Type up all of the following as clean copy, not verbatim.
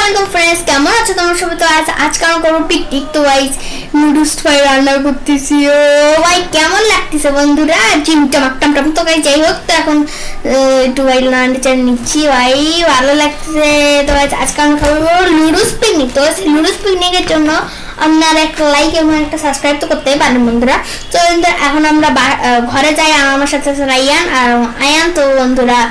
আসসালামু ফ্রেন্ডস, কেমন আছো তোমরা সবাই? তো আজকে আমরা করবো পিকনিক। তো গাইস নুডলস ফ্রাই রান্না করতেছি। ও ভাই কেমন লাগতেছে বন্ধুরা? টাম তো গাইস যাই হোক, তো এখন একটু ভাই রান্না চাল নিচ্ছি। ভাই ভালো লাগতেছে। তো গাইস আজকে আমরা খাবো নুডলস পিকনিক। তো নুডলস পিকনিকের জন্য আপনারা একটা লাইক এবং একটা সাবস্ক্রাইব তো করতেই পারেন বন্ধুরা। তো এখন আমরা ঘরে যাই, আমার সাথে আয়ান। তো বন্ধুরা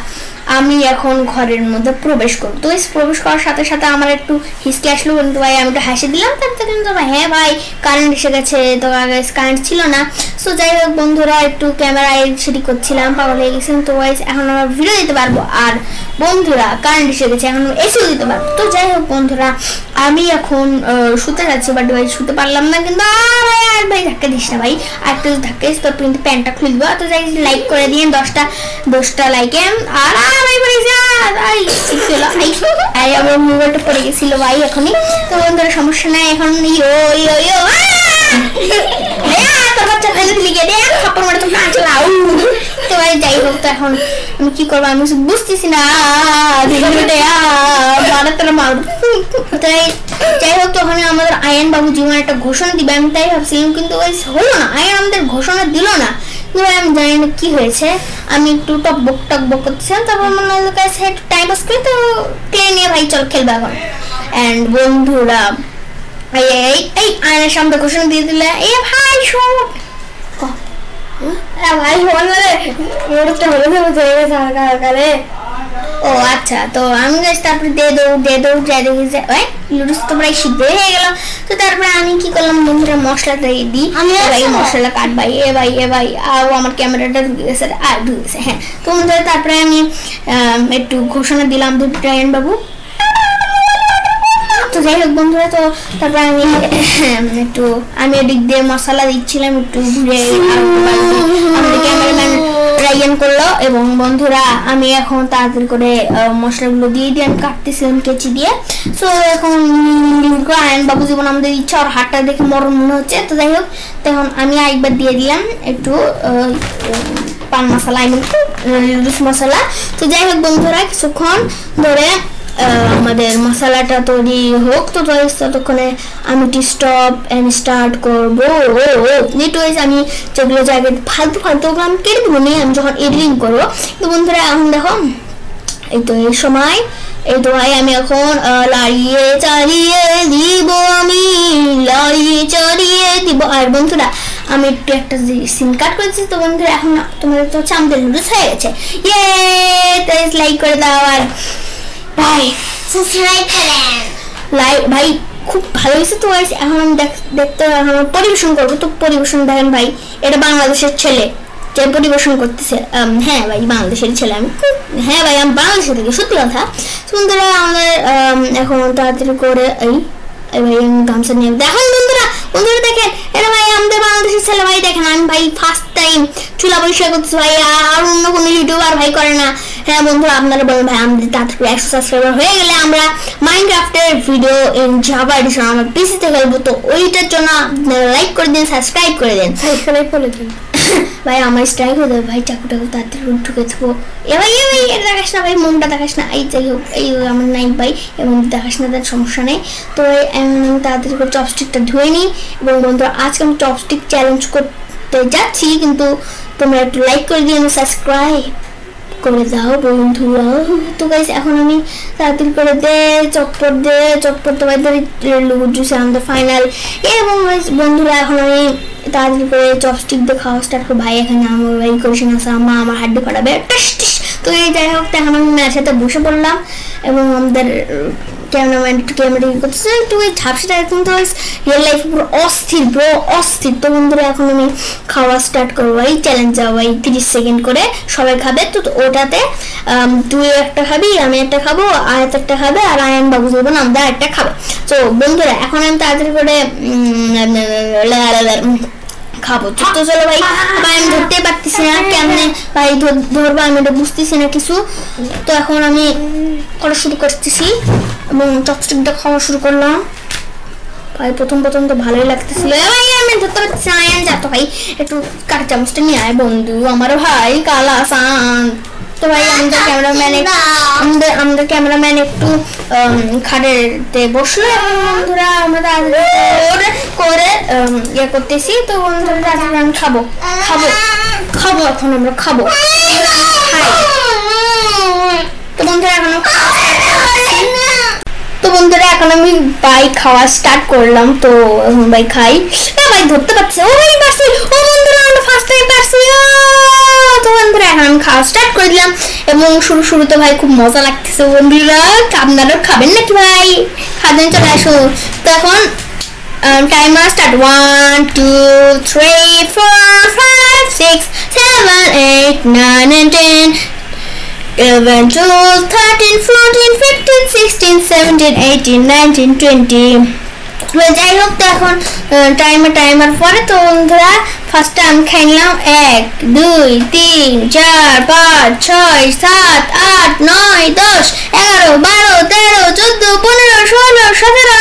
আমি এখন ঘরের মধ্যে প্রবেশ করব। তো প্রবেশ করার সাথে সাথে আমার একটু হিসকে আসলো, কিন্তু ভাই আমি একটু হাসি দিলাম। তারপরে কিন্তু হ্যাঁ ভাই কারেন্ট এসে গেছে। তো কারেন্ট ছিল না। সো যাই হোক বন্ধুরা, একটু ক্যামেরায় সেটি করছিলাম, পাগল হয়ে গেছেন। তো ভাই এখন আমরা ভিডিও দিতে পারবো। আর বন্ধুরা কারেন্ট এসে গেছে, এখন এসিও দিতে পারবো। তো যাই হোক বন্ধুরা, আমি এখন শুতে যাচ্ছি, বাট ভাই শুতে পারলাম না। কিন্তু আর ভাই ধাক্কা দিস না ভাই, আর একটু ধাক্কা দিস, তোর কিন্তু প্যান্টটা খুলে দিব। তো যাই লাইক করে দিয়ে 10টা লাইকে। আর ভাই পড়ে আমার মোবাইলটা পড়ে গেছিল ভাই এখনই। তো বন্ধুরা সমস্যা নাই, এখন তো ভাই যাই হোক, তো এখন আমি কি করবো আমি বুঝতেছি না। যাই হোক, তখন আমাদের আয়ান বাবু জীবনে একটা ঘোষণা দিবে, আমি তাই ভাবছিলাম, কিন্তু হলো না। আয়ান আমাদের ঘোষণা দিল না। আমি জানি না কি হয়েছে। আমি একটু টকবক করতেছিলাম, তারপর মনে হলো কাছে একটু টাইম পাস করে, তো প্লে নিয়ে ভাই চল খেলবে এখন। অ্যান্ড বন্ধুরা এই আয়নের সামনে ঘোষণা দিয়ে দিলে, এ ভাই সব ভাই হলে ও আচ্ছা। তো আমি তারপরে দিয়ে দৌড় যাই দেখি যে লুডুস তো প্রায় সিদ্ধ হয়ে গেল। তো তারপরে আমি কি করলাম বন্ধুরা, মশলাটা দিয়ে ভাই মশলা কাট ভাই এ ভাই আর আমার ক্যামেরাটা ঢুকে গেছে আর ঢুকে গেছে। হ্যাঁ, তো বন্ধুরা তারপরে আমি একটু ঘোষণা দিলাম আয়ন বাবু। তো যাই হোক বন্ধুরা, তো তারপরে আমি এদিক দিয়ে মশলা দিচ্ছিলাম একটু ঘুরে, আমাদের ক্যামেরাম্যান রাইয়ান করলো। এবং বন্ধুরা আমি এখন তাড়াতাড়ি করে মশলাগুলো দিয়ে আমি কাটতেছিলাম কেচি দিয়ে। তো এখন আয়ন বাবু জীবন আমাদের ইচ্ছা, আর হাতটা দেখে মরণ মনে হচ্ছে। তো যাই হোক, তখন আমি আরেকবার দিয়ে দিলাম একটু পান মশলা, লুডুস মশলা। তো যাই হোক বন্ধুরা, কিছুক্ষণ ধরে আমাদের মশলাটা তৈরি হোক। তো ততক্ষণে আমি স্টপ এন্ড স্টার্ট করবো। আমি যেগুলো জায়গায় ফালতু আমি কেটে দেবো নি, আমি যখন এডিটিং করবো। তো বন্ধুরা এখন দেখো, এই তো এই সময় এই তো ভাই আমি এখন লাড়িয়ে চালিয়ে দিব, আর বন্ধুরা আমি একটু একটা সিন কাট করেছি। তো বন্ধুরা এখন তোমাদের তো চামদের লুডুস হয়ে গেছে। লাইক করে দাও আর ভাই সাবস্ক্রাইব করেন। ভাই খুব ভালো হয়েছে। তো এখন আমি দেখতে পরিবেশন করবো। তো পরিবেশন দেখেন ভাই, এটা বাংলাদেশের ছেলে যে পরিবেশন করতেছে। হ্যাঁ ভাই বাংলাদেশের ছেলে আমি। হ্যাঁ ভাই আমি বাংলাদেশে থেকে, সত্যি কথা। বন্ধুরা আমাদের এখন তাড়াতাড়ি করে এই ভাই গামছা নিয়ে দেখেন বন্ধুরা দেখেন, এটা ভাই আমাদের বাংলাদেশের ছেলে। ভাই দেখেন আমি ভাই ফার্স্ট টাইম চুলা পরিষ্কার করতেছি ভাই, আর অন্য কোনো ইউটিউবার ভাই করে না। হ্যাঁ বন্ধুরা আপনারা বলেন ভাই আমাদের তাড়াতাড়ি 100 সাবস্ক্রাইবার হয়ে গেলে আমরা মাইনক্রাফটের ভিডিও ইন জাভা এডিশন আমার পিসিতে খেলবো। তো ওইটার জন্য লাইক করে দিন, সাবস্ক্রাইব করে দিন, সাবস্ক্রাইব করে দিন ভাই। আমার স্ট্রাইক হয়ে দেবে ভাই, চাকুটাকে তাড়াতাড়ি ঢুকে থাকবো। এ ভাই এটা দেখাস না ভাই, মোমটা দেখাস না। এই যাই হোক, এই আমার নাই ভাই, এবং দেখাস না, তার সমস্যা নেই। তো আমি তাড়াতাড়ি করে চপস্টিকটা ধুয়ে নিই। এবং বন্ধুরা আজকে আমি চপস্টিক চ্যালেঞ্জ করতে যাচ্ছি, কিন্তু তোমরা একটু লাইক করে দিয়ে সাবস্ক্রাইব করে দাও বন্ধুরা। তো গাইস এখন আমি তাড়াতাড়ি করে চটপট তো ভাই লুডুস আমাদের ফাইনাল। এবং বন্ধুরা এখন আমি তাড়াতাড়ি করে চপস্টিক দিয়ে খাওয়া স্টার্ট করবো। ভাই এখানে আমার ভাই করেছেন আমার হাড্ডি ফাটাবে। তো এই যাই হোক, এখন আমি মেয়ের সাথে বসে পড়লাম, এবং আমাদের ক্যামেরাম্যান একটু ক্যামেরা করতেছে একটু ওই ঝাপসিটা, এখন তো রিয়েল লাইফ পুরো অস্থির। তো বন্ধুরা এখন আমি খাওয়া স্টার্ট করবো। এই চ্যালেঞ্জ যাবো ভাই 30 সেকেন্ড করে সবাই খাবে। তো ওটাতে তুই একটা খাবি, আমি একটা খাবো, আয়াত একটা খাবে, আর আয়ান বাবু যাবেন আমরা একটা খাবে। তো বন্ধুরা এখন আমি তাড়াতাড়ি করে খাবো। তো চলো ভাই, আমি ধরতে পারতেছি না কেমনে ভাই ধরবো, আমি এটা বুঝতেছি না কিছু। তো এখন আমি করা শুরু করতেছি এবং চপস্টিকটা খাওয়া শুরু করলাম। ভাই প্রথম তো ভালোই লাগতেছিল। ভাই আমি ধরতে পারতেছি না, যাতো ভাই একটু কাঁটা চামচটা নিয়ে আয় বন্ধু আমার ভাই কালা সান। তো ভাই আমাদের ক্যামেরাম্যান একটু খাটেতে বসলো এবং বন্ধুরা আমরা করে ইয়ে করতেছি। তো বন্ধুরা আমি খাবো এখন আমরা খাবো। তো বন্ধুরা এখন আমি ভাই খাওয়া স্টার্ট করলাম। তো এখন ভাই খাই। ভাই ধরতে পারছে, ও ভাই পারছি, ও বন্ধুরা আমরা ফার্স্ট টাইম পারছি। তো বন্ধুরা এখন আমি খাওয়া স্টার্ট করে দিলাম এবং শুরুতে ভাই খুব মজা লাগতেছে। বন্ধুরা আপনারাও খাবেন নাকি ভাই? খাবেন চলে আসুন। তো এখন টাইমার স্টার্ট। 1 2 3 4 5 6 7 8 9 and 10 11 12 13 14 15 16 17 18 19 20। যাই হোক, তো এখন টাইমার পরে তো বন্ধুরা ফার্স্টে আমি খাইলাম 1 2 3 4 5 6 7 8 9 10 11 12 13 14 15 16 17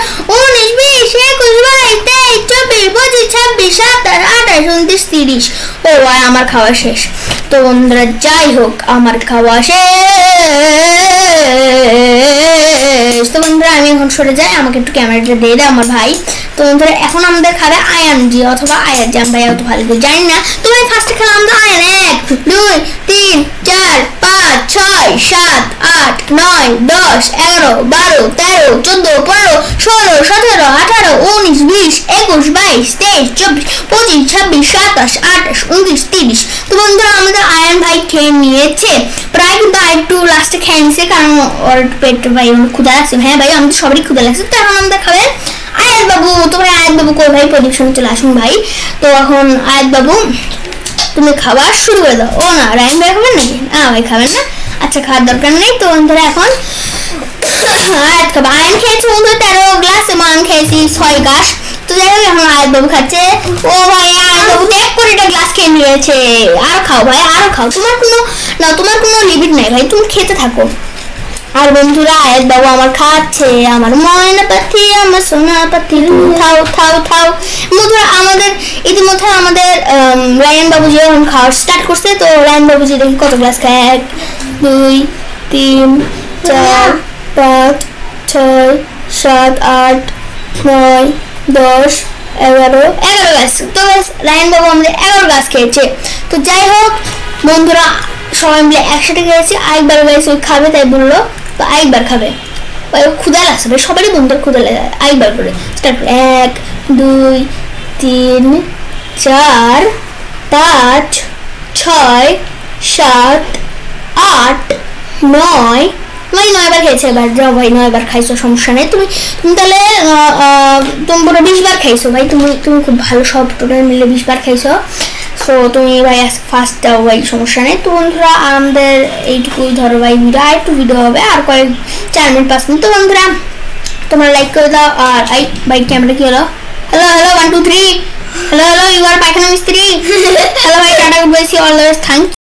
18 19 20 21 22 23 24 25 26 27 28 29 30। ও ভাই আমার খাওয়া শেষ। তো বন্ধুরা যাই হোক আমার খাওয়া শেষ। তো বন্ধুরা আমি এখন সরে যাই, আমাকে একটু ক্যামেরাটা দিয়ে দেয় আমার ভাই। তো বন্ধুরা এখন আমাদের খাবে আয়ান জি অথবা আয়ার জাম, ভাই অত ভালো করে জানি না। তো ভাই ফার্স্টে খেলাম তো আয়ান 1 2 3 4 5 6 7 8 9 10 11 12 13 14 15 16 17 18 19 20 21 22 23 24 25 26 27 28 29 30। তো বন্ধুরা আমাদের আয়ান ভাই খেয়ে নিয়েছে প্রায়, কিন্তু আরেকটু লাস্টে খেয়ে নিয়েছে কারণ ওর পেট ভাই ক্ষুধা লাগছে। হ্যাঁ ভাই আমাদের সবারই ক্ষুধা লাগছে। তো এখন আমাদের খাবেন আয়াত বাবু। তো ভাই আয়াত বাবু কই ভাই? প্রদীপশনে চলে আসুন ভাই। তো এখন আয়াত বাবু তুমি খাবার শুরু করে দাও। ও না, রায়ন ভাই খাবেন নাকি? না ভাই খাবেন না, আচ্ছা খাওয়ার দরকার নেই। তো বন্ধুরা এখন আয়াত খাবে। আয়ান খেয়েছে বন্ধু 13 গ্লাস এবং আমি খেয়েছি 6 গ্লাস। তো যাই হোক এখন আয়াত বাবু খাচ্ছে। ও ভাই আয়াত বাবু 1 কোটিটা গ্লাস খেয়ে নিয়েছে। আর খাও ভাই, আরো খাও, তোমার কোনো লিমিট নাই ভাই, তুমি খেতে থাকো। আর বন্ধুরা আয়াত বাবু আমার খাচ্ছে, আমার ময়না পাখি, আমার সোনা পাখি, থাও থাও থাও। বন্ধুরা আমাদের ইতিমধ্যে আমাদের রায়ন বাবুজি এখন খাওয়া স্টার্ট করছে। তো রায়ন বাবুজি দেখি কত গ্লাস খায়। 1 2 3 4 5 6 7 8 9 10 11 গ্লাস। তো রায়ন বাবু আমাদের 11 গ্লাস খেয়েছে। তো যাই হোক বন্ধুরা সবাই মিলে একসাথে খেয়েছি। আরেকবার গেছে খাবে তাই বললো, তো আরেকবার খাবে। ক্ষুধা লাগছে ভাই, সবারই বন্ধুর ক্ষুধা লাগে। আরেকবার করে স্টার্ট। 1 2 3 4 5 6 7 8 9 ভাই 9 বার খেয়েছে। এবার যাও ভাই 9 বার খাইছো, সমস্যা নেই। তুমি তাহলে তুমি পুরো 20 বার খাইছো ভাই। তুমি খুব ভালো, সব টোটাল মিলে 20 বার খাইছো। সো তুমি ভাই ফার্স্ট দাও ভাই, সমস্যা নেই। তো বন্ধুরা আমাদের এইটুকুই ধরো ভাই ভিডিও, আর একটু ভিডিও হবে আর কয়েক 4 মিনিট 5 মিনিট। তো বন্ধুরা তোমরা লাইক করে দাও। আর ভাই ক্যামেরা কি হলো? হ্যালো 1 2 3 হ্যালো ইউ আর পায়খানা মিস্ত্রি। হ্যালো ভাই টাটা বলছি, অলওয়েজ থ্যাংক